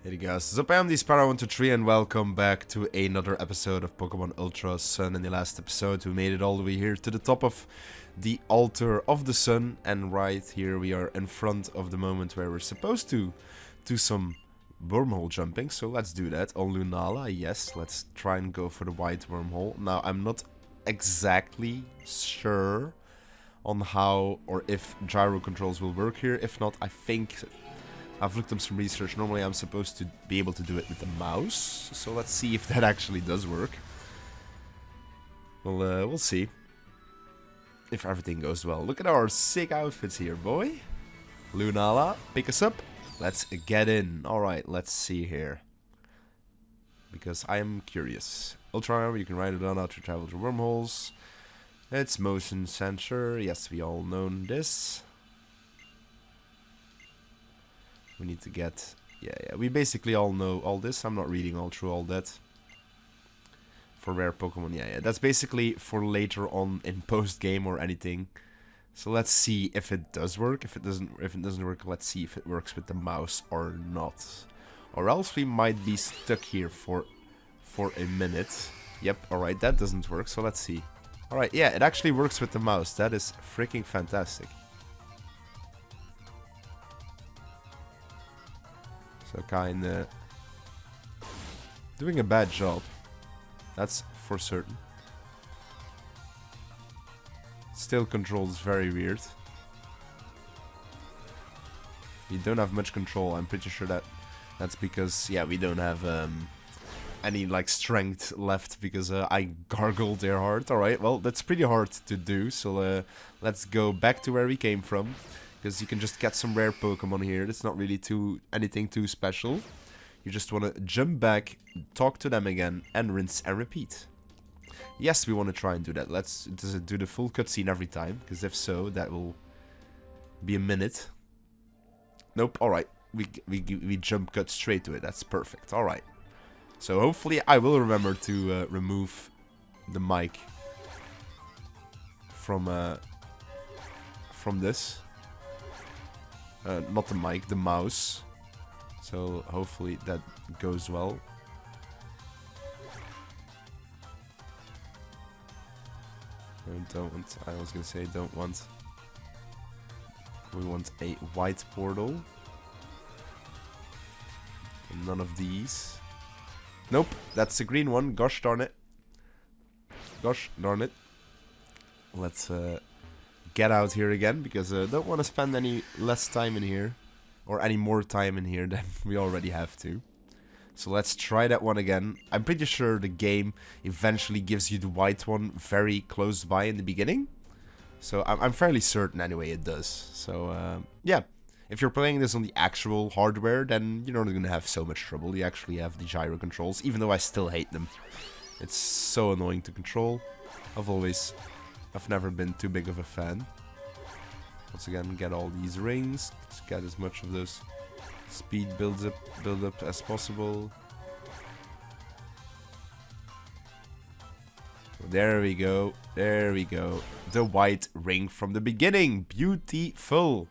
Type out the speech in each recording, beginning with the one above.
Hey guys, so I am the Sparrow123 and welcome back to another episode of Pokemon Ultra Sun. In the last episode we made it all the way here to the top of the altar of the sun, and right here we are in front of the moment where we're supposed to do some wormhole jumping. So let's do that on Lunala. Yes, let's try and go for the white wormhole. Now I'm not exactly sure on how or if gyro controls will work here. If not, I think I've looked up some research. Normally I'm supposed to be able to do it with the mouse. So let's see if that actually does work. We'll see. If everything goes well. Look at our sick outfits here, boy. Lunala, pick us up. Let's get in. Alright, let's see here. Because I am curious. Ultra Armor, you can ride it on out to travel through wormholes. It's motion sensor. Yes, we all know this. We need to get... Yeah, we basically all know all this. I'm not reading all through all that. For rare Pokemon, yeah. That's basically for later on in post-game or anything. So let's see if it does work. If it doesn't work, let's see if it works with the mouse or not. Or else we might be stuck here for a minute. Yep, alright, that doesn't work, so let's see. Alright, yeah, it actually works with the mouse. That is freaking fantastic. So kinda doing a bad job. That's for certain. Still controls very weird. We don't have much control. I'm pretty sure that's because, yeah, we don't have any like strength left because I gargled there hard. Alright, well, that's pretty hard to do. So let's go back to where we came from. Because you can just get some rare Pokemon here. It's not really anything too special. You just want to jump back, talk to them again, and rinse and repeat. Yes, we want to try and do that. Does it do the full cutscene every time? Because if so, that will be a minute. Nope. All right, we jump cut straight to it. That's perfect. All right. So hopefully I will remember to remove the mic from this. Not the mic, the mouse. So hopefully that goes well. I was gonna say don't want. We want a white portal. And none of these. Nope, that's the green one. Gosh darn it. Gosh darn it. Let's get out here again, because I don't want to spend any less time in here, or any more time in here than we already have to. So let's try that one again. I'm pretty sure the game eventually gives you the white one very close by in the beginning. So I'm fairly certain anyway it does. So yeah, if you're playing this on the actual hardware, then you're not going to have so much trouble. You actually have the gyro controls, even though I still hate them. It's so annoying to control. I've never been too big of a fan. Once again, get all these rings. Let's get as much of those speed build up as possible. There we go. There we go. The white ring from the beginning. Beautiful.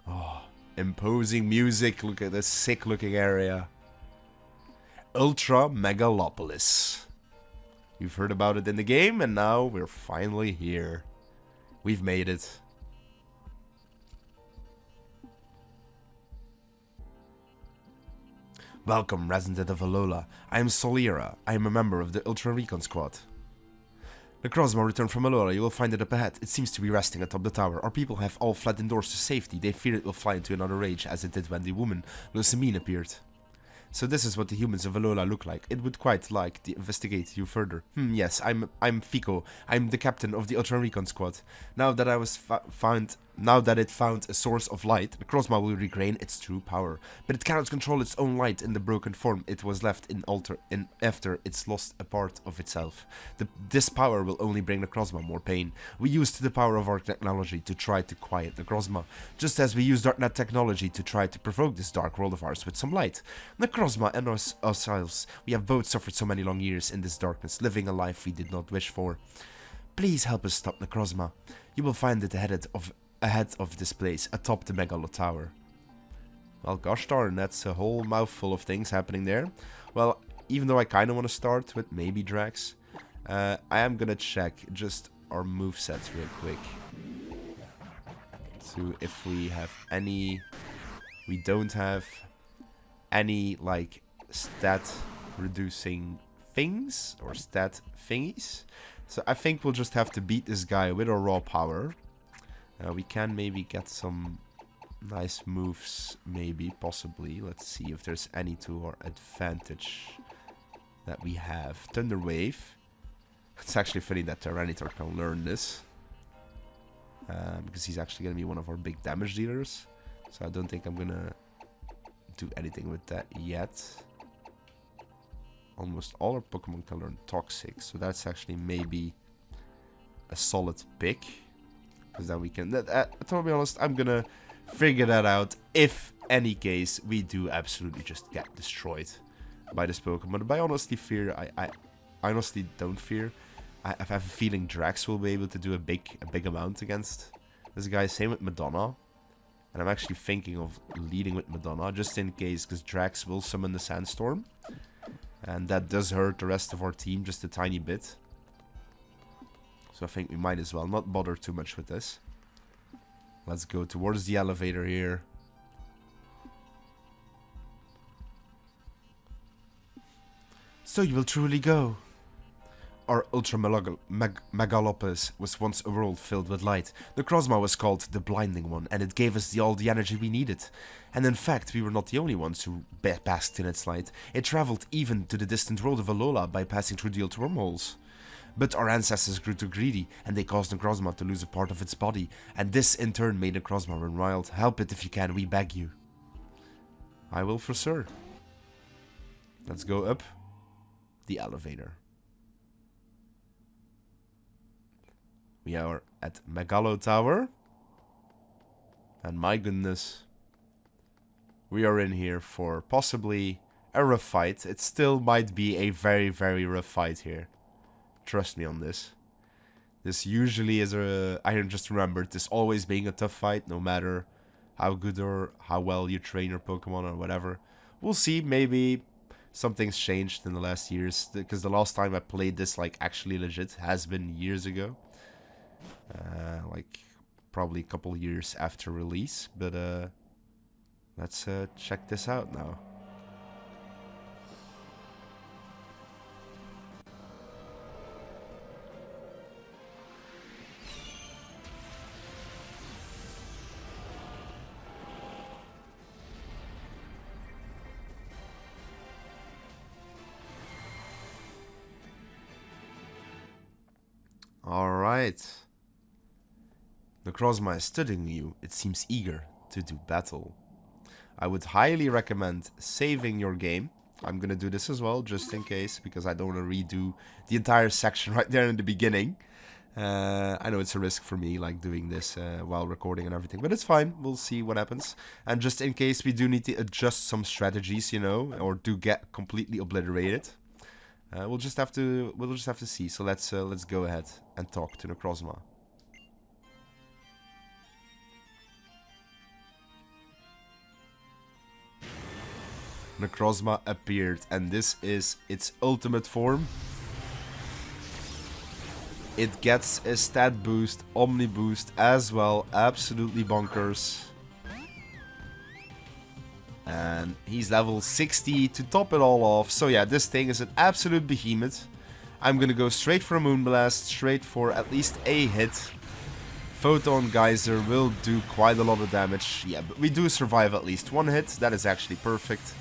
Oh, imposing music. Look at this sick looking area. Ultra Megalopolis. You've heard about it in the game, and now we're finally here. We've made it. Welcome, resident of Alola. I am Solera. I am a member of the Ultra Recon Squad. Necrozma returned from Alola. You will find it up ahead. It seems to be resting atop the tower. Our people have all fled indoors to safety. They fear it will fly into another rage, as it did when the woman, Lucamine, appeared. So this is what the humans of Alola look like. It would quite like to investigate you further. Yes, I'm Fico. I'm the captain of the Ultra Recon Squad. Now that it found a source of light, the Necrozma will regain its true power. But it cannot control its own light in the broken form it was left in after it's lost a part of itself. This power will only bring the Necrozma more pain. We used the power of our technology to try to quiet the Necrozma, just as we used that technology to try to provoke this dark world of ours with some light. Necrozma and ourselves, we have both suffered so many long years in this darkness, living a life we did not wish for. Please help us stop Necrozma. You will find it ahead of this place, atop the Megalo Tower. Well, gosh darn, that's a whole mouthful of things happening there. Well, even though I kind of want to start with maybe Drax, I am gonna check just our movesets real quick. So if we have any... We don't have any, like, stat reducing things or stat thingies. So I think we'll just have to beat this guy with our raw power. We can maybe get some nice moves, maybe, possibly. Let's see if there's any to our advantage that we have. Thunder Wave. It's actually funny that Tyranitar can learn this. Because he's actually going to be one of our big damage dealers. So I don't think I'm going to do anything with that yet. Almost all our Pokemon can learn Toxic. So that's actually maybe a solid pick. Because then we can... to be honest, I'm going to figure that out if any case we do absolutely just get destroyed by this Pokemon. But I honestly fear... I honestly don't fear. I have a feeling Drax will be able to do a big amount against this guy. Same with Madonna. And I'm actually thinking of leading with Madonna just in case, because Drax will summon the Sandstorm. And that does hurt the rest of our team just a tiny bit. So I think we might as well not bother too much with this. Let's go towards the elevator here. So you will truly go. Our Ultra Megalopus was once a world filled with light. Necrozma was called the Blinding One, and it gave us all the energy we needed. And in fact, we were not the only ones who basked in its light. It traveled even to the distant world of Alola by passing through the Ultra Wormholes. But our ancestors grew too greedy, and they caused Necrozma to lose a part of its body, and this in turn made Necrozma run wild. Help it if you can, we beg you. I will for sure. Let's go up the elevator. We are at Megalo Tower. And my goodness, we are in here for possibly a rough fight. It still might be a very, very rough fight here. Trust me on this. This usually is I just remembered this always being a tough fight, no matter how good or how well you train your Pokemon or whatever. We'll see, maybe something's changed in the last years. Because the last time I played this, like, actually legit has been years ago. Like, probably a couple years after release. But, let's check this out now. Alright. Necrozma is studying you. It seems eager to do battle. I would highly recommend saving your game. I'm gonna do this as well, just in case, because I don't want to redo the entire section right there in the beginning. I know it's a risk for me, like, doing this while recording and everything, but it's fine. We'll see what happens. And just in case we do need to adjust some strategies, you know, or do get completely obliterated, we'll just have to see. So let's go ahead and talk to Necrozma. Necrozma appeared, and this is its ultimate form. It gets a stat boost, Omni boost as well, absolutely bonkers. And he's level 60 to top it all off. So yeah, this thing is an absolute behemoth. I'm gonna go straight for a Moonblast, straight for at least a hit. Photon Geyser will do quite a lot of damage. Yeah, but we do survive at least one hit. That is actually perfect.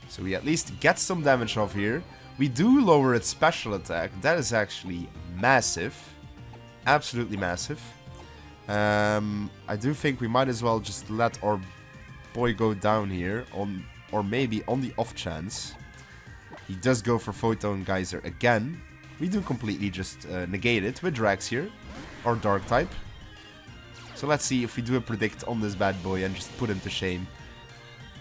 So we at least get some damage off here. We do lower its special attack. That is actually massive. Absolutely massive. I do think we might as well just let our boy go down here. Or maybe on the off chance he does go for Photon Geyser again. We do completely just negate it with Drax here. Or Dark type. So let's see if we do a predict on this bad boy and just put him to shame.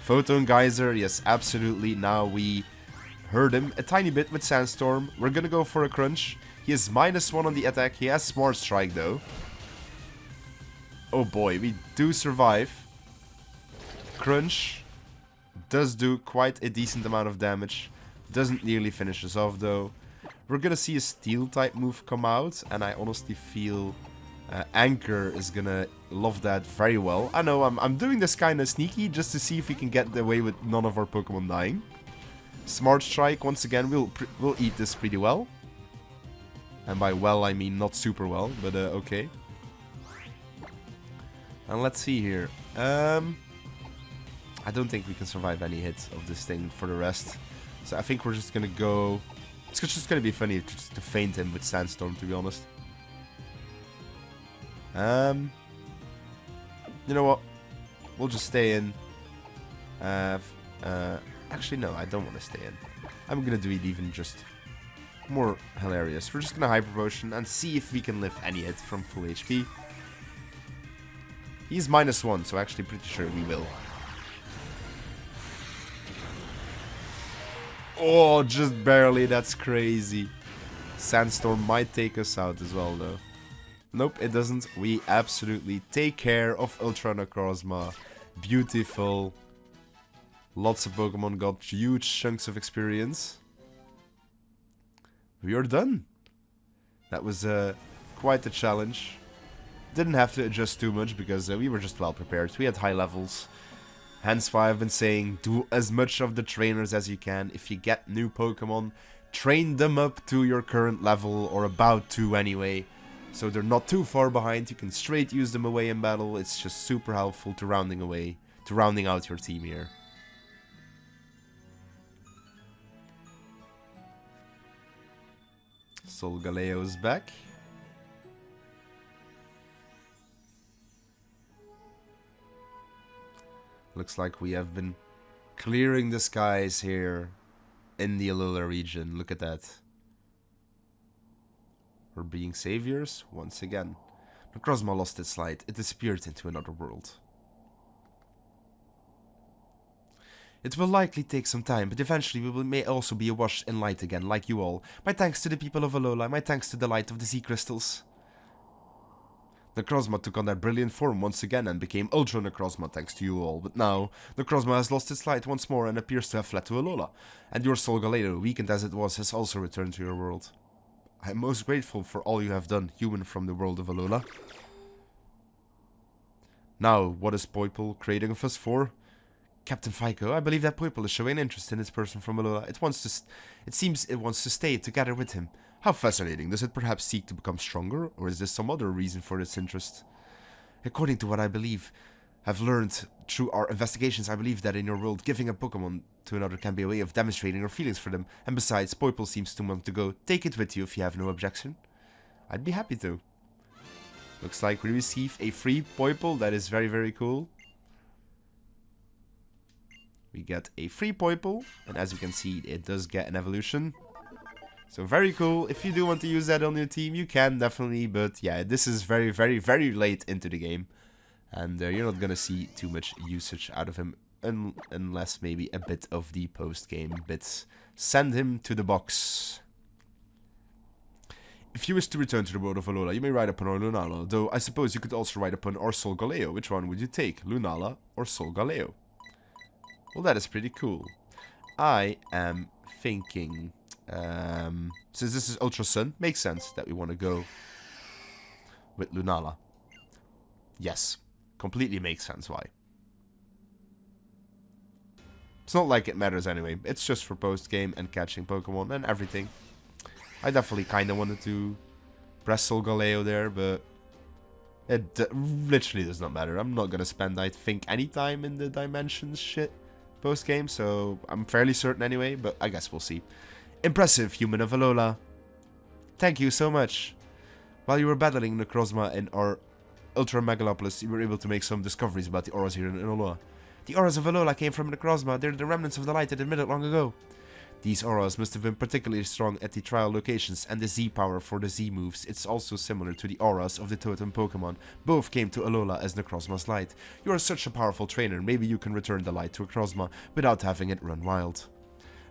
Photon Geyser, yes, absolutely. Now we hurt him a tiny bit with Sandstorm. We're gonna go for a Crunch. He is -1 on the attack. He has Smart Strike though. Oh boy, we do survive. Crunch does do quite a decent amount of damage. Doesn't nearly finish us off though. We're gonna see a steel type move come out, and I honestly feel Anchor is gonna love that very well. I know I'm doing this kind of sneaky just to see if we can get away with none of our Pokemon dying. Smart Strike, once again, we'll eat this pretty well. And by well, I mean not super well, but okay. And let's see here. I don't think we can survive any hits of this thing for the rest. So I think we're just gonna go... It's just gonna be funny just to feint him with Sandstorm, to be honest. You know what? We'll just stay in. Actually, no, I don't want to stay in. I'm gonna do it even just more hilarious. We're just gonna Hyper Potion and see if we can lift any hit from full HP. He's -1, so actually pretty sure we will. Oh, just barely. That's crazy. Sandstorm might take us out as well, though. Nope, it doesn't. We absolutely take care of Ultra Necrozma. Beautiful. Lots of Pokemon got huge chunks of experience. We are done. That was quite a challenge. Didn't have to adjust too much because we were just well prepared. We had high levels. Hence why I've been saying, do as much of the trainers as you can. If you get new Pokemon, train them up to your current level, or about to anyway. So they're not too far behind. You can straight use them away in battle. It's just super helpful to rounding out your team here. Solgaleo is back. Looks like we have been clearing the skies here in the Alola region. Look at that. We're being saviors once again. Necrozma lost its light. It disappeared into another world. It will likely take some time, but eventually we may also be awash in light again, like you all. My thanks to the people of Alola, my thanks to the light of the sea crystals. Necrozma took on that brilliant form once again and became Ultra Necrozma thanks to you all, but now Necrozma has lost its light once more and appears to have fled to Alola, and your Solgaleo, weakened as it was, has also returned to your world. I am most grateful for all you have done, human from the world of Alola. Now, what is Poipole creating of us for? Captain Fico, I believe that Poipole is showing interest in this person from Alola. It seems it wants to stay together with him. How fascinating. Does it perhaps seek to become stronger, or is there some other reason for its interest? According to what I have learned through our investigations, I believe that in your world, giving a Pokemon to another can be a way of demonstrating your feelings for them. And besides, Poipole seems to want to go. Take it with you if you have no objection. I'd be happy to. Looks like we receive a free Poipole. That is very, very cool. We get a free Poipole, and as you can see, it does get an evolution. So very cool. If you do want to use that on your team, you can definitely, but yeah, this is very, very, very late into the game. And you're not gonna see too much usage out of him, unless maybe a bit of the post-game bits. Send him to the box. If you wish to return to the world of Alola, you may ride upon our Lunala, though I suppose you could also ride upon our Solgaleo. Which one would you take, Lunala or Solgaleo? Well, that is pretty cool. I am thinking, since this is Ultra Sun, makes sense that we want to go with Lunala. Yes, completely makes sense why. It's not like it matters anyway. It's just for post-game and catching Pokemon and everything. I definitely kind of wanted to press Solgaleo there, but it literally does not matter. I'm not going to spend, I think, any time in the Dimensions shit post-game, so I'm fairly certain anyway, but I guess we'll see. Impressive, human of Alola. Thank you so much. While you were battling Necrozma in our Ultra Megalopolis, you were able to make some discoveries about the auras here in Alola. The auras of Alola came from Necrozma. They're the remnants of the light that emitted long ago. These auras must have been particularly strong at the trial locations, and the Z power for the Z moves. It's also similar to the auras of the totem Pokemon. Both came to Alola as Necrozma's light. You are such a powerful trainer, maybe you can return the light to Necrozma without having it run wild.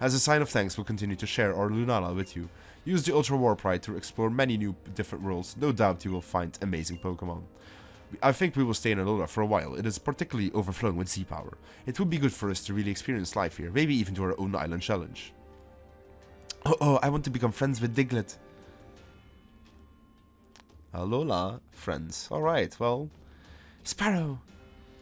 As a sign of thanks, we'll continue to share our Lunala with you. Use the Ultra Warp Ride to explore many new different worlds. No doubt you will find amazing Pokemon. I think we will stay in Alola for a while. It is particularly overflowing with Z-power. It would be good for us to really experience life here, maybe even do our own island challenge. Oh, I want to become friends with Diglett. Alola, friends. Alright, well... Sparrow!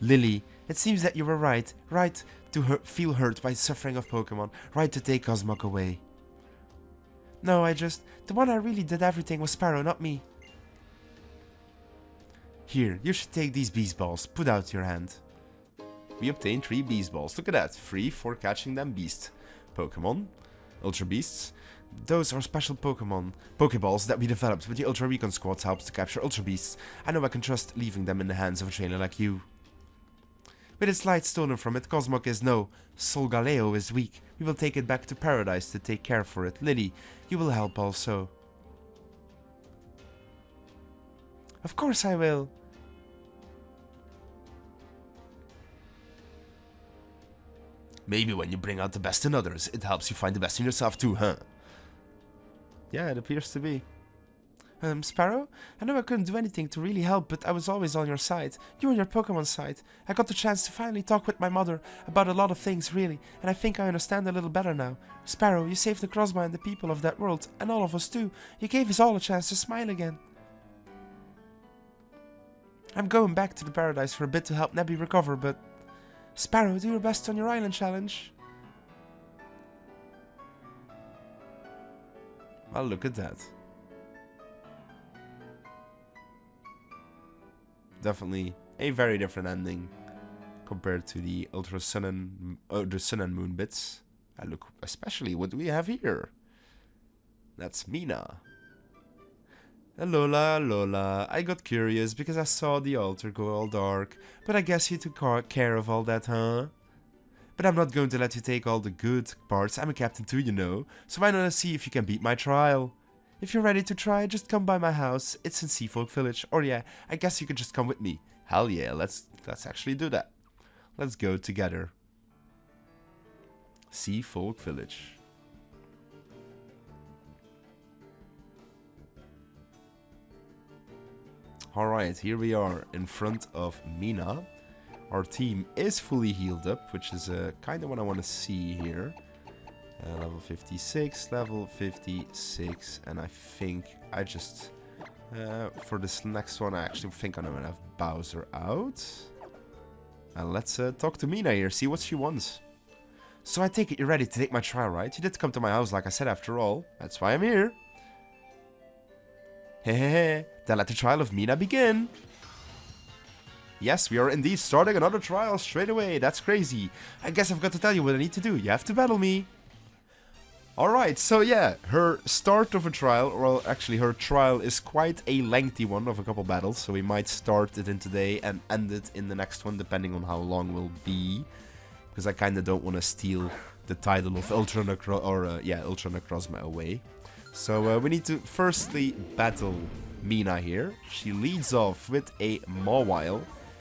Lily, it seems that you were right. Right to feel hurt by suffering of Pokémon. Right to take Cosmog away. No, the one I really did everything was Sparrow, not me. Here, you should take these Beast Balls. Put out your hand. We obtained 3 Beast Balls. Look at that. Free for catching them Beast Pokémon. Ultra Beasts. Those are special Pokeballs that we developed with the Ultra Recon Squad helps to capture Ultra Beasts. I know I can trust leaving them in the hands of a trainer like you. With its light stolen from it, Cosmog is no. Solgaleo is weak. We will take it back to Paradise to take care for it. Lily, you will help also. Of course I will. Maybe when you bring out the best in others, it helps you find the best in yourself too, huh? Yeah, it appears to be. Sparrow? I know I couldn't do anything to really help, but I was always on your side. You and your Pokemon side. I got the chance to finally talk with my mother about a lot of things, really, and I think I understand a little better now. Sparrow, you saved Necrozma and the people of that world, and all of us too. You gave us all a chance to smile again. I'm going back to the Paradise for a bit to help Nebby recover, but... Sparrow, do your best on your island challenge. Well, look at that. Definitely a very different ending compared to the Ultra Sun and Moon bits. And look, especially what do we have here? That's Mina. Alola, Alola, I got curious because I saw the altar go all dark, but I guess you took care of all that, huh? But I'm not going to let you take all the good parts. I'm a captain too, you know, so why not see if you can beat my trial? If you're ready to try, just come by my house. It's in Seafolk Village. Or yeah, I guess you could just come with me. Hell yeah, let's actually do that. Let's go together. Seafolk Village. Alright, here we are in front of Mina. Our team is fully healed up, which is kind of what I want to see here. Level 56, level 56, and I think I just... for this next one, I actually think I'm going to have Bowser out. And let's talk to Mina here, see what she wants. So I take it you're ready to take my trial, right? You did come to my house like I said after all. That's why I'm here. Hehehe, then let the trial of Mina begin. Yes, we are indeed starting another trial straight away. That's crazy. I guess I've got to tell you what I need to do. You have to battle me. Alright, so yeah, her start of a trial, well actually her trial is quite a lengthy one of a couple battles, so we might start it in today and end it in the next one depending on how long we'll be. Because I kinda don't want to steal the title of Ultra Necrozma away. So we need to firstly battle Mina here. She leads off with a Mawile.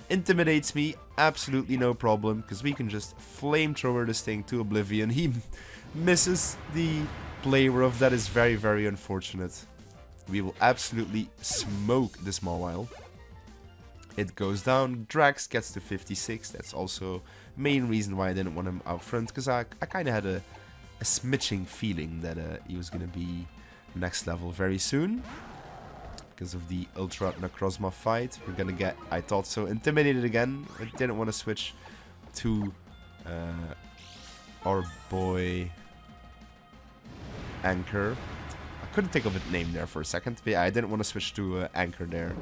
Intimidates me, absolutely no problem, because we can just flamethrower this thing to oblivion. He misses the Playrough. That is very, very unfortunate. We will absolutely smoke this Mawile. It goes down. Drax gets to 56. That's also main reason why I didn't want him out front, because I kind of had a smidging feeling that he was going to be next level very soon. Because of the Ultra Necrozma fight. We're going to get, I thought so, intimidated again. I didn't want to switch to our boy Anchor. I couldn't think of a name there for a second. But yeah, I didn't want to switch to Anchor there.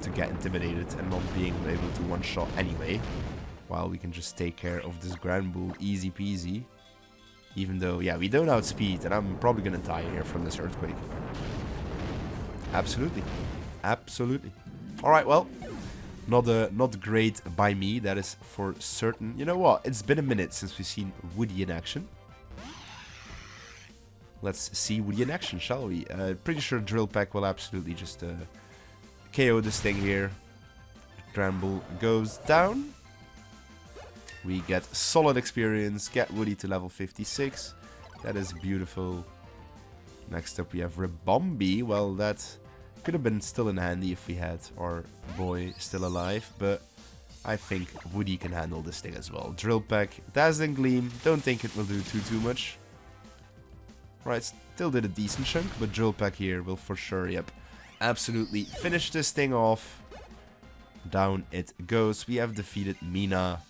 To get intimidated and not being able to one-shot anyway. While we can just take care of this Granbull easy peasy. Even though, yeah, we don't outspeed and I'm probably going to die here from this earthquake. Absolutely. Absolutely. Alright, well. Not great by me, that is for certain. You know what? It's been a minute since we've seen Woody in action. Let's see Woody in action, shall we? Pretty sure Drill Peck will absolutely just KO this thing here. Granbull goes down. We get solid experience, get Woody to level 56. That is beautiful. Next up we have Ribombee. Well, that Could have been still in handy if we had our boy still alive, but I think Woody can handle this thing as well. Drill Peck, Dazzling Gleam, don't think it will do too much. Right, still did a decent chunk, but Drill Peck here will for sure, yep, absolutely finish this thing off. Down it goes. We have defeated Mina.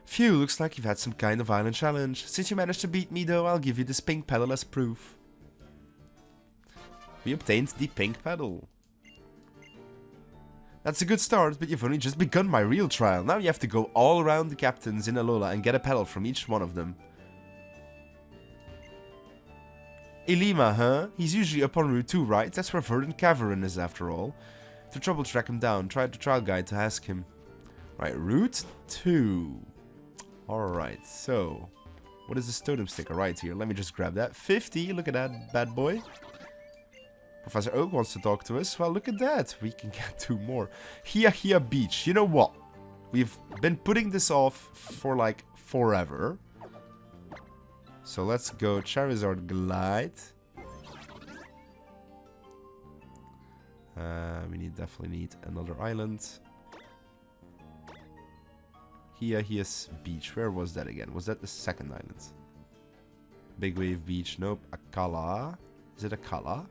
Phew, looks like you've had some kind of island challenge. Since you managed to beat me though, I'll give you this pink pedal as proof. We obtained the pink pedal. That's a good start, but you've only just begun my real trial. Now you have to go all around the captains in Alola and get a pedal from each one of them. Ilima, huh? He's usually up on Route 2, right? That's where Verdant Cavern is, after all. To trouble track him down, try the trial guide to ask him. Right, Route 2. Alright, so... what is this totem sticker right here? Let me just grab that. 50, look at that bad boy. Professor Oak wants to talk to us. Well, look at that. We can get 2 more. Hia Beach. You know what? We've been putting this off for like forever. So let's go Charizard Glide. We definitely need another island. Hia's Beach. Where was that again? Was that the second island? Big Wave Beach. Nope. Akala. Is it Akala?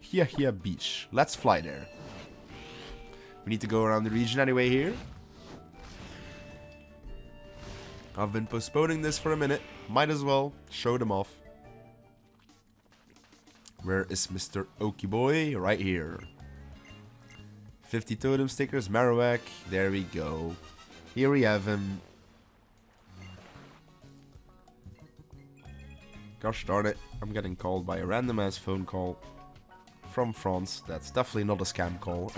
Hia Beach. Let's fly there. We need to go around the region anyway here. I've been postponing this for a minute. Might as well show them off. Where is Mr. Okie Boy? Right here. 50 totem stickers. Marowak. There we go. Here we have him. Gosh darn it. I'm getting called by a random ass phone call. From France. That's definitely not a scam call.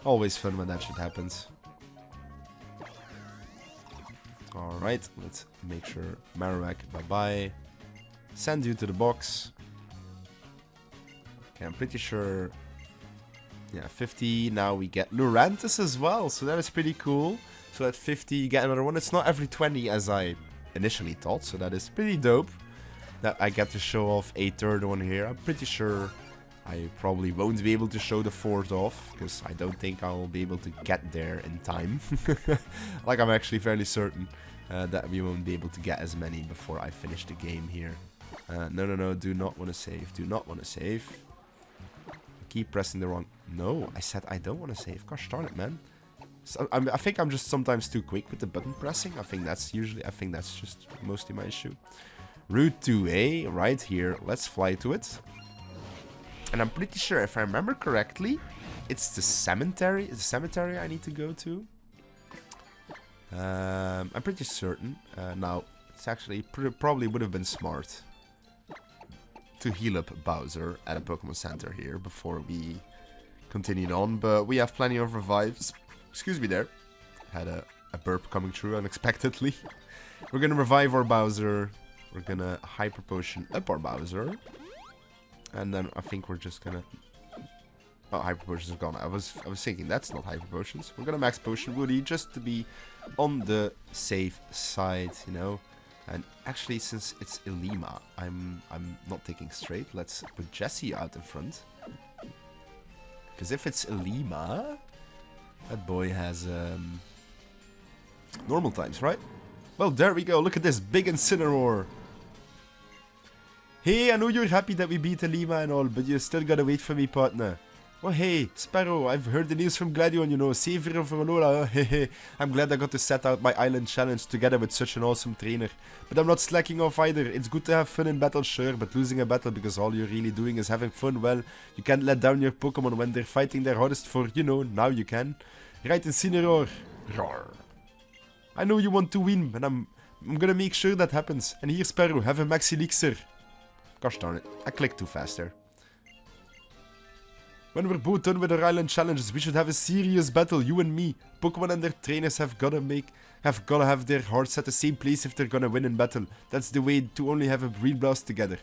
Always fun when that shit happens. Alright, let's make sure. Marowak, bye-bye. Send you to the box. Okay, I'm pretty sure... yeah, 50. Now we get Lurantis as well. So that is pretty cool. So at 50 you get another one. It's not every 20 as I initially thought. So that is pretty dope. That I get to show off a third one here. I'm pretty sure I probably won't be able to show the fourth off, because I don't think I'll be able to get there in time. Like, I'm actually fairly certain that we won't be able to get as many before I finish the game here. No, do not want to save. Do not want to save. I keep pressing the wrong... no, I said I don't want to save. Gosh darn it, man. So, I think I'm just sometimes too quick with the button pressing. I think that's just mostly my issue. Route 2A, right here. Let's fly to it. And I'm pretty sure, if I remember correctly, it's the cemetery. It's the cemetery I need to go to. I'm pretty certain. Now, it's actually probably would have been smart to heal up Bowser at a Pokemon Center here before we continued on. But we have plenty of revives. Excuse me there. Had a burp coming through unexpectedly. We're gonna revive our Bowser. We're gonna Hyper Potion up our Bowser. And then I think we're just gonna... oh, Hyper Potions are gone. I was thinking that's not Hyper Potions. We're gonna Max Potion Woody just to be on the safe side, you know. And actually, since it's Ilima, I'm not thinking straight. Let's put Jessie out in front. Because if it's Ilima, that boy has normal times, right? Well, there we go. Look at this big Incineroar. Hey, I know you're happy that we beat Ilima and all, but you still gotta wait for me, partner. Oh, hey, Sparrow, I've heard the news from Gladion, you know, savior of Alola. Hehe, I'm glad I got to set out my island challenge together with such an awesome trainer. But I'm not slacking off either. It's good to have fun in battle, sure, but losing a battle because all you're really doing is having fun, well, you can't let down your Pokemon when they're fighting their hardest for, you know, now you can. Right, Incineroar. Roar. I know you want to win, and I'm gonna make sure that happens. And here, Sparrow, have a Max Elixir. Gosh darn it, I clicked too fast there. When we're both done with our island challenges, we should have a serious battle, you and me. Pokemon and their trainers have gotta have their hearts at the same place if they're gonna win in battle. That's the way to only have a real blast together.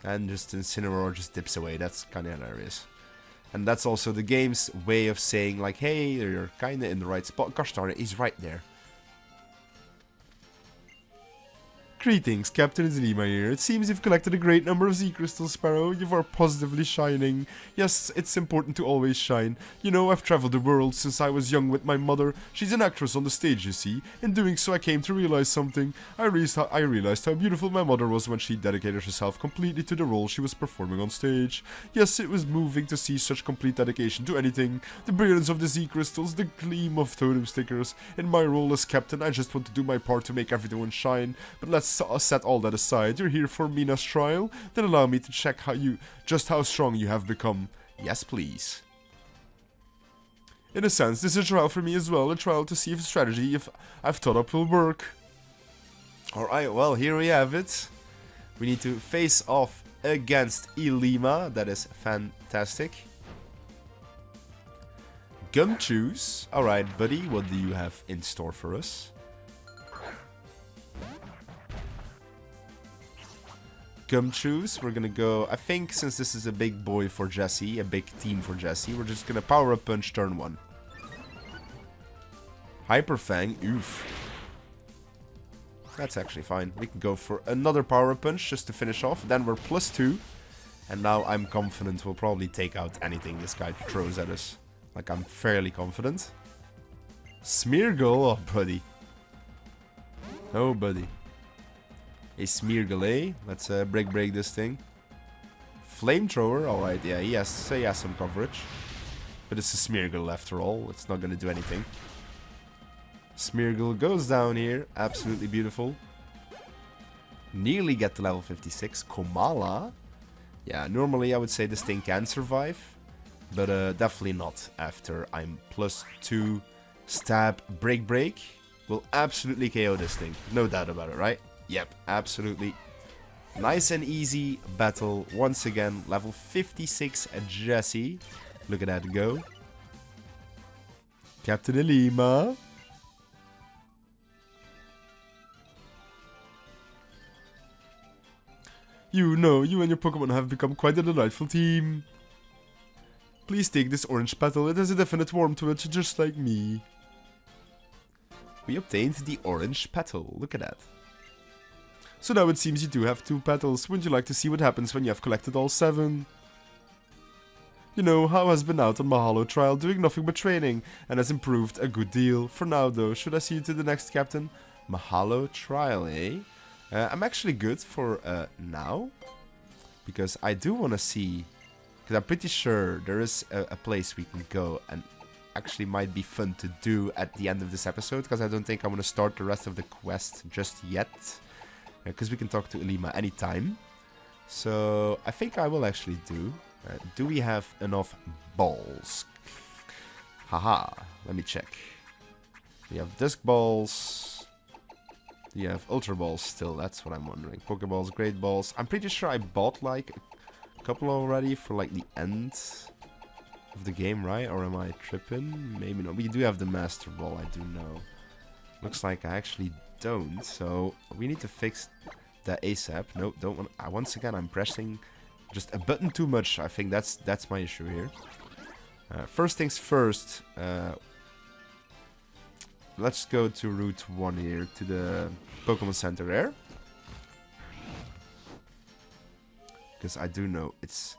And just Incineroar just dips away, that's kinda hilarious. And that's also the game's way of saying like, hey, you're kinda in the right spot. Gosh darn it, he's right there. Greetings, Captain Zlima here. It seems you've collected a great number of Z-Crystals, Sparrow. You are positively shining. Yes, it's important to always shine. You know, I've traveled the world since I was young with my mother. She's an actress on the stage, you see. In doing so, I came to realize something. I realized how beautiful my mother was when she dedicated herself completely to the role she was performing on stage. Yes, it was moving to see such complete dedication to anything. The brilliance of the Z-Crystals, the gleam of totem stickers. In my role as captain, I just want to do my part to make everyone shine. But let's set all that aside. You're here for Mina's trial? Then allow me to check just how strong you have become. Yes, please. In a sense, this is a trial for me as well. A trial to see if the strategy I've thought up will work. Alright, well, here we have it. We need to face off against Ilima. That is fantastic. Gumshoes. Alright, buddy, what do you have in store for us? Gumshoes, we're gonna go, I think since this is a big boy for Jesse, a big team for Jesse, we're just gonna power up punch turn 1. Hyper Fang, oof. That's actually fine. We can go for another power up punch just to finish off. Then we're +2. And now I'm confident we'll probably take out anything this guy throws at us. Like, I'm fairly confident. Smeargle, oh buddy. Oh buddy. A Smeargle, eh? Let's break this thing. Flamethrower, alright, yeah, he has some coverage. But it's a Smeargle after all, it's not gonna do anything. Smeargle goes down here, absolutely beautiful. Nearly get to level 56. Komala. Yeah, normally I would say this thing can survive. But definitely not after I'm +2. Stab, break. Will absolutely KO this thing, no doubt about it, right? Yep, absolutely. Nice and easy battle. Once again, level 56 at Jesse. Look at that go. Captain Ilima. You know, you and your Pokemon have become quite a delightful team. Please take this orange petal. It has a definite warmth to it, just like me. We obtained the orange petal. Look at that. So now it seems you do have 2 petals. Wouldn't you like to see what happens when you have collected all 7? You know, Hao has been out on Mahalo trial doing nothing but training and has improved a good deal. For now though, should I see you to the next captain? Mahalo trial, eh? I'm actually good for now. Because I do want to see... Because I'm pretty sure there is a place we can go and actually might be fun to do at the end of this episode. Because I don't think I'm going to start the rest of the quest just yet. Because we can talk to Ilima anytime. So I think I will actually do. Do we have enough balls? Haha, let me check. We have disc balls. Do you have ultra balls still? That's what I'm wondering. Pokeballs, great balls. I'm pretty sure I bought like a couple already for like the end of the game, right? Or am I tripping? Maybe not. We do have the Master Ball, I do know. Looks like I actually don't, so we need to fix that ASAP. No, don't want. Once again, I'm pressing just a button too much. I think that's my issue here. First things first. Let's go to Route 1 here to the Pokemon Center there, because I do know its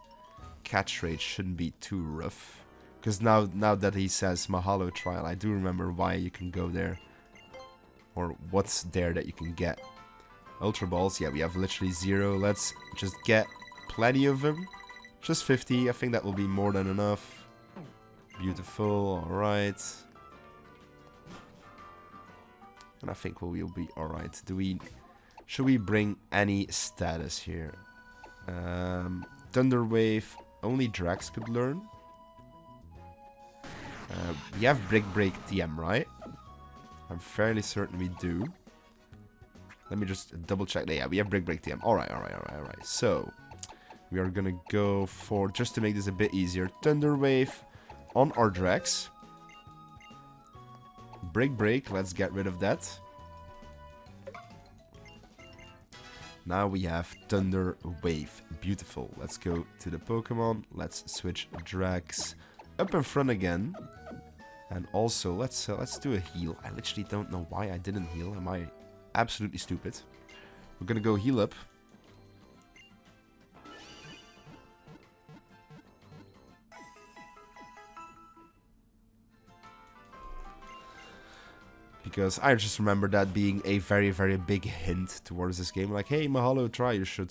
catch rate shouldn't be too rough. Because now that he says Mahalo trial, I do remember why you can go there. Or what's there that you can get. Ultra Balls, yeah, we have literally 0. Let's just get plenty of them. Just 50, I think that will be more than enough. Beautiful, alright. And I think we will be alright. Should we bring any status here? Thunder Wave, only Drax could learn. We have Break TM, right? I'm fairly certain we do. Let me just double check. Yeah, we have Break TM. Alright. So, we are gonna go for, just to make this a bit easier, Thunder Wave on our Drax. Break, let's get rid of that. Now we have Thunder Wave. Beautiful. Let's go to the Pokemon. Let's switch Drax up in front again. And also, let's do a heal. I literally don't know why I didn't heal. Am I absolutely stupid? We're gonna go heal up. Because I just remember that being a very, very big hint towards this game. Like, hey, Mahalo, try. You should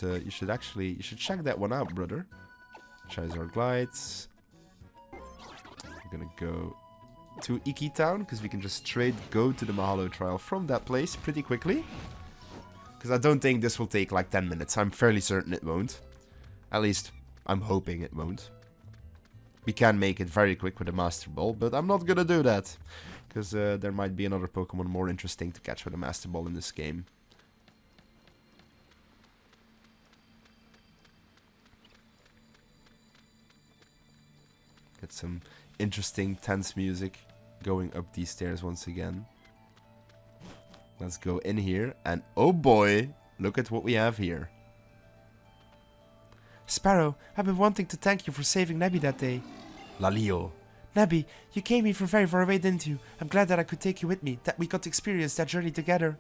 check that one out, brother. Charizard glides. We're gonna go to Iki Town because we can just straight go to the Mahalo trial from that place pretty quickly. Because I don't think this will take like 10 minutes. I'm fairly certain it won't. At least, I'm hoping it won't. We can make it very quick with a Master Ball, but I'm not gonna do that. Because there might be another Pokemon more interesting to catch with a Master Ball in this game. Get some interesting, tense music going up these stairs once again. Let's go in here, and oh boy, look at what we have here. Sparrow, I've been wanting to thank you for saving Nebby that day. Laleo. Nebby, you came here from very far away, didn't you? I'm glad that I could take you with me, that we got to experience that journey together.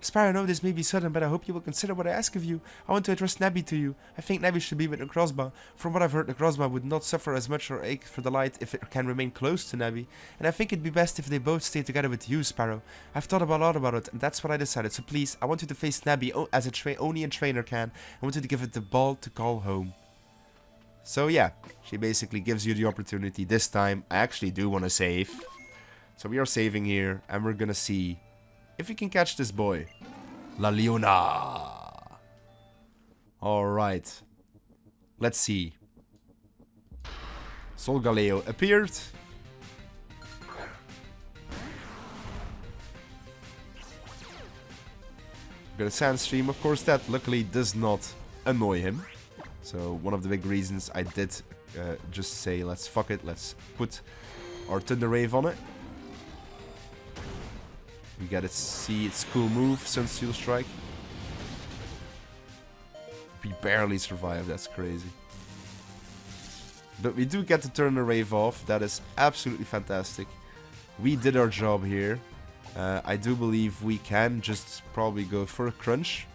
Sparrow, I know this may be sudden, but I hope you will consider what I ask of you. I want to entrust Nebby to you. I think Nebby should be with Necrozma. From what I've heard, Necrozma would not suffer as much or ache for the light if it can remain close to Nebby. And I think it'd be best if they both stay together with you, Sparrow. I've thought a lot about it, and that's what I decided. So please, I want you to face Nebby as only a trainer can. I want you to give it the ball to call home. So yeah, she basically gives you the opportunity. This time, I actually do want to save. So we are saving here, and we're gonna see if we can catch this boy. La Leona. Alright. Let's see. Solgaleo appeared. Got a Sandstream, of course that luckily does not annoy him. So one of the big reasons I did just say let's fuck it, let's put our Thunder Wave on it. We gotta see its cool move, Sunsteel Strike. We barely survived, that's crazy. But we do get to turn the Wave off, that is absolutely fantastic. We did our job here. I do believe we can just probably go for a Crunch.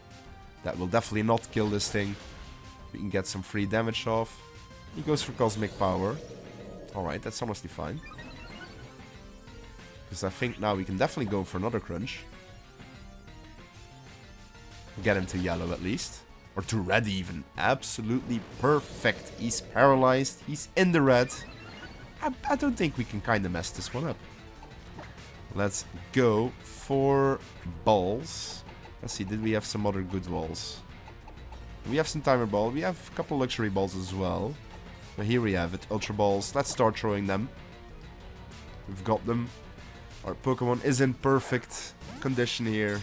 That will definitely not kill this thing. We can get some free damage off. He goes for Cosmic Power. Alright, that's honestly fine. Because I think now we can definitely go for another Crunch. Get him to yellow at least. Or to red even. Absolutely perfect. He's paralyzed. He's in the red. I don't think we can kind of mess this one up. Let's go for balls. Let's see, did we have some other good balls? We have some Timer Ball. We have a couple Luxury Balls as well. But here we have it. Ultra Balls. Let's start throwing them. We've got them. Our Pokemon is in perfect condition here.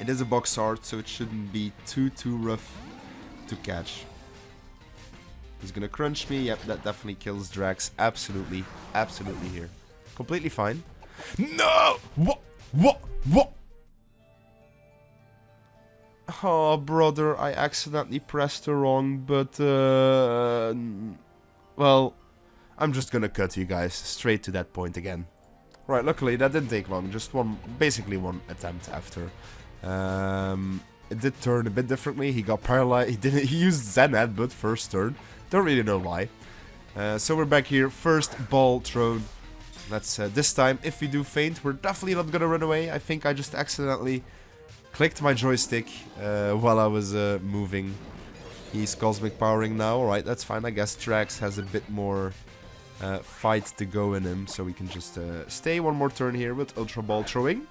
It is a box art, so it shouldn't be too rough to catch. He's gonna Crunch me. Yep, that definitely kills Drax. Absolutely. Absolutely here. Completely fine. No! What? Oh, brother, I accidentally pressed the wrong button. Well, I'm just gonna cut you guys straight to that point again. Right, luckily that didn't take long. Just basically one attempt after. It did turn a bit differently. He got paralyzed. He used Zen Headbutt first turn. Don't really know why. So we're back here. First ball thrown. Let's this time, if we do faint, we're definitely not gonna run away. I think I just accidentally clicked my joystick while I was moving. He's Cosmic Powering now. Alright, that's fine. I guess Drax has a bit more fight to go in him. So we can just stay one more turn here with Ultra Ball throwing.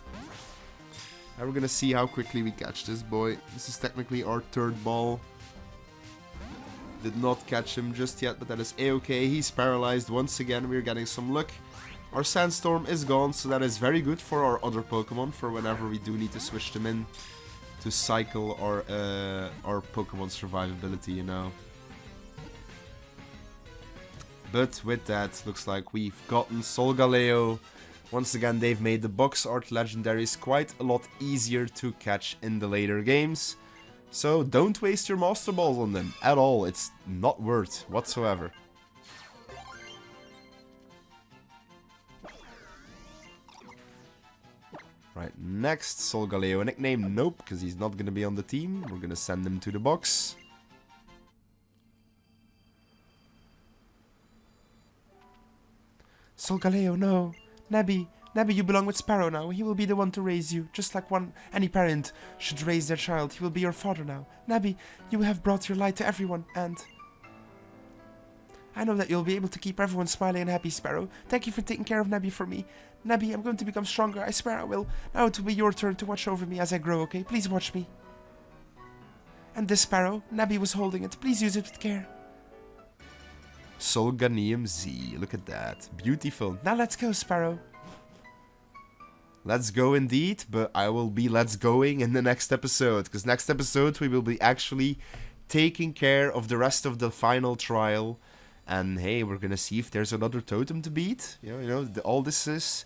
And we're gonna see how quickly we catch this boy. This is technically our third ball. Did not catch him just yet, but that is a-okay. He's paralyzed once again. We're getting some luck. Our Sandstorm is gone, so that is very good for our other Pokemon, for whenever we do need to switch them in to cycle our Pokemon survivability, you know. But with that, looks like we've gotten Solgaleo. Once again, they've made the box art legendaries quite a lot easier to catch in the later games. So don't waste your Master Balls on them at all. It's not worth whatsoever. Right, next, Solgaleo. A nickname? Nope, because he's not going to be on the team. We're going to send him to the box. Solgaleo, no. Nebby, you belong with Sparrow now. He will be the one to raise you, just like any parent should raise their child. He will be your father now. Nebby, you have brought your light to everyone, and I know that you'll be able to keep everyone smiling and happy, Sparrow. Thank you for taking care of Nebby for me. Nebby, I'm going to become stronger. I swear I will. Now it will be your turn to watch over me as I grow, okay? Please watch me. And this Sparrow, Nebby was holding it. Please use it with care. Solganium Z. Look at that. Beautiful. Now let's go, Sparrow. Let's go indeed, but I will be let's going in the next episode. Because next episode we will be actually taking care of the rest of the final trial. And hey, we're gonna see if there's another totem to beat. All this is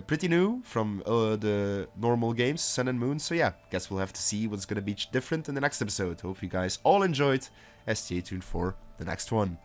pretty new from the normal games, Sun and Moon. So yeah, guess we'll have to see what's gonna be different in the next episode. Hope you guys all enjoyed, and stay tuned for the next one.